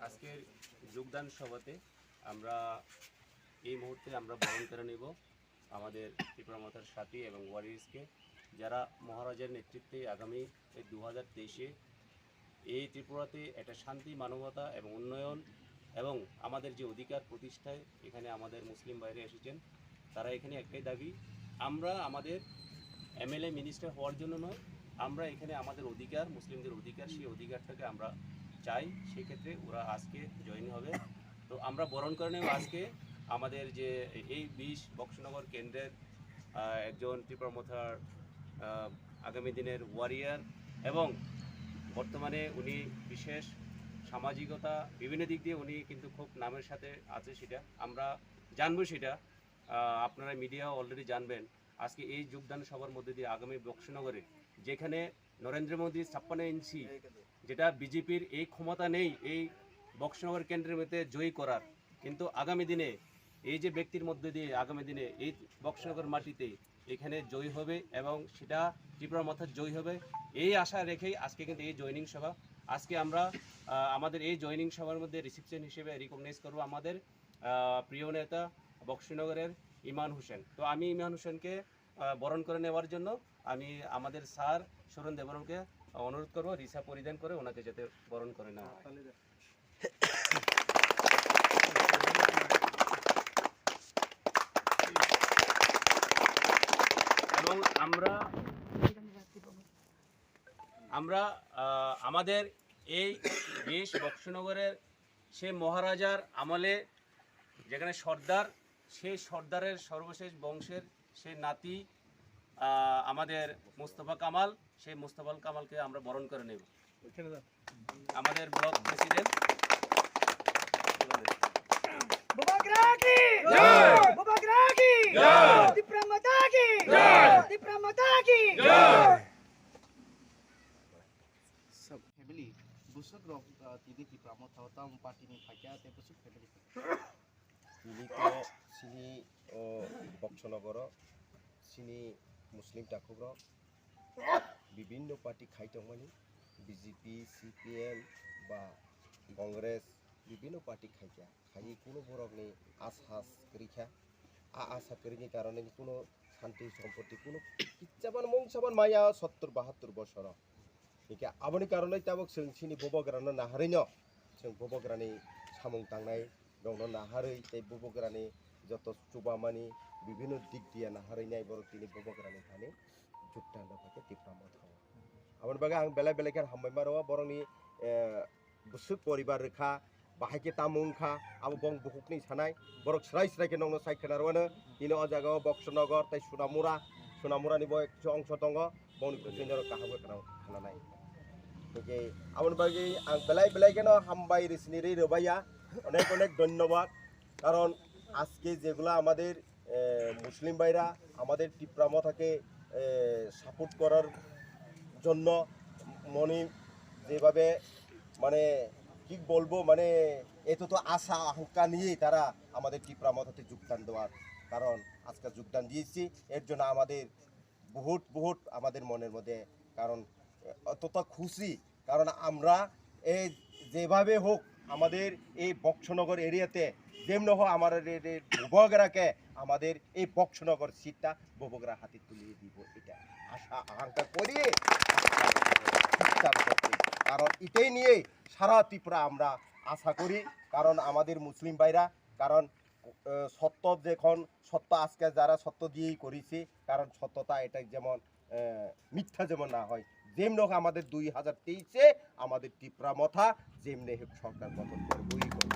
আজকের যোগদান সভাতে আমরা এই মুহূর্তে আমরা বরণ করে নেব আমাদের ত্রিপুরা মাতার সাথী এবং ওয়ারিয়ার্সকে, যারা মহারাজের নেতৃত্বে আগামী 2023-এ এই ত্রিপুরাতে একটা শান্তি, মানবতা এবং উন্নয়ন এবং আমাদের যে অধিকার প্রতিষ্ঠায় এখানে আমাদের মুসলিম বাইরে এসেছেন, তারা এখানে একটাই দাবি, আমরা আমাদের এমএলএ মিনিস্টার হওয়ার জন্য নয়, আমরা এখানে আমাদের অধিকার, মুসলিমদের অধিকার, সেই অধিকারটাকে আমরা চাই। সেক্ষেত্রে ওরা আজকে জয়েন হবে। তো আমরা বরণ করে নেব আজকে আমাদের যে এই 20 বক্সনগর কেন্দ্রের একজন ত্রিপুরা মাতার আগামী দিনের ওয়ারিয়ার এবং বর্তমানে উনি বিশেষ সামাজিকতা বিভিন্ন দিক দিয়ে উনি কিন্তু খুব নামের সাথে আছে, সেটা আমরা জানবো, সেটা আপনারা মিডিয়া অলরেডি জানবেন। আজকে এই যোগদান সভার মধ্যে দিয়ে আগামী বক্সনগরে যেখানে নরেন্দ্র মোদী 56 ইঞ্চি, যেটা বিজেপির এই ক্ষমতা নেই এই বক্সনগর কেন্দ্রের মধ্যে জয়ী করার, কিন্তু আগামী দিনে এই যে ব্যক্তির মধ্যে দিয়ে আগামী দিনে এই বক্সনগর মাটিতে এখানে জয়ী হবে এবং সেটা ত্রিপুরা মাথার জয়ী হবে, এই আশা রেখেই আজকে কিন্তু এই জয়নিং সভা। আজকে আমরা আমাদের এই জয়নিং সভার মধ্যে রিসেপশন হিসেবে রিকগনাইজ করব আমাদের প্রিয় নেতা বক্সনগরের ইমান হোসেন। তো আমি ইমান হোসেনকে বরণ করে নেওয়ার জন্য আমি আমাদের স্যার সুরন দেবরমকে অনুরোধ করব রিসা পরিধান করে ওনাকে যাতে বরণ করে নেওয়া হয়। এবং আমরা আমাদের এই দেশ বক্সনগরের সে মহারাজার আমলে যেখানে সর্দার, সেই সর্দারের সর্বশেষ বংশের সে নাতি আমাদের মোস্তফা কামাল, সেই মোস্তফা কামালকে আমরা বরণ করে নেব। আমাদের block president family busuk rok tidi ki pramota tam party ni phakya te busuk family তিনি তো চিনি বক্সনগর চিনি মুসলিম টাকুর বিভিন্ন পার্টি খাইতমানি বিজেপি সিপিএম বা কংগ্রেস বিভিন্ন পার্টি খাইয়া খাই কোনো বরকনি আশাস করিখা আশা করিনি কারণে কোনো শান্তি সম্পত্তি কোনো ইচ্ছাবান মংসাবান মায়া 70-72 বছর একে আবনি কারণে তাবক চিনি ববগ্রানো নাহারিন जों बबग्रानि सामुं तांनाय दंनो नाहारै ते बबग्रानि जत चुबामानि विभिन्न दिग दिया नाहारैनाय बर तिनि बबग्रानि थाने जुट्टा नफाके टिप्रामो थाव आमन बागे आं बेला बेलाखान हामबाय मारो बरनि बुसुक परिबार रेखा बाहायके तामुंखा आबो बं बुहुकनि सानाय बरक स्राय स्रायके नंनो सायखनारवानो इनो अजागाव बक्सनगर ताय सुनामुरानि बय अंश दङ बनि कुसिनर काहाबो खानानाय ओके आमन बागे आं बेलाय बेलायकेनो हामबाय रिसनिरि रबाया अनेक अनेक धन्यवाद कारण আজকে যেগুলো আমাদের মুসলিম ভাইরা আমাদের টিপ্রামথাকে সাপোর্ট করার জন্য মনে যেভাবে মানে কি বলবো মানে এত তো আশা আকাঙ্ক্ষা নিয়ে তারা আমাদের টিপ্রামথাতে যোগদান দেওয়ার কারণ আজকে যোগদান দিয়েছি এর জন্য আমাদের বহুত আমাদের মনের মধ্যে কারণ অতটা খুশি কারণ আমরা এই যেভাবে হোক আমাদের এই বক্সনগর এরিয়াতে যেমন হোক আমাদের ববগরাকে আমাদের এই বক্সনগর সিটটা ববগরা হাতে তুলিয়ে দিব এটা আশা আকাঙ্ক্ষা করি কারণ এটাই নিয়ে সারা ত্রিপুরা আমরা আশা করি কারণ আমাদের মুসলিম ভাইরা কারণ সত্য যখন সত্য আজকে যারা সত্য দিয়েই করেছি কারণ সত্যতা এটা যেমন মিথ্যা যেমন না হয় যেমন হোক আমাদের 2023-এ আমাদের ত্রিপুরা মথা যেমনি হোক সরকার গঠন করবই করবে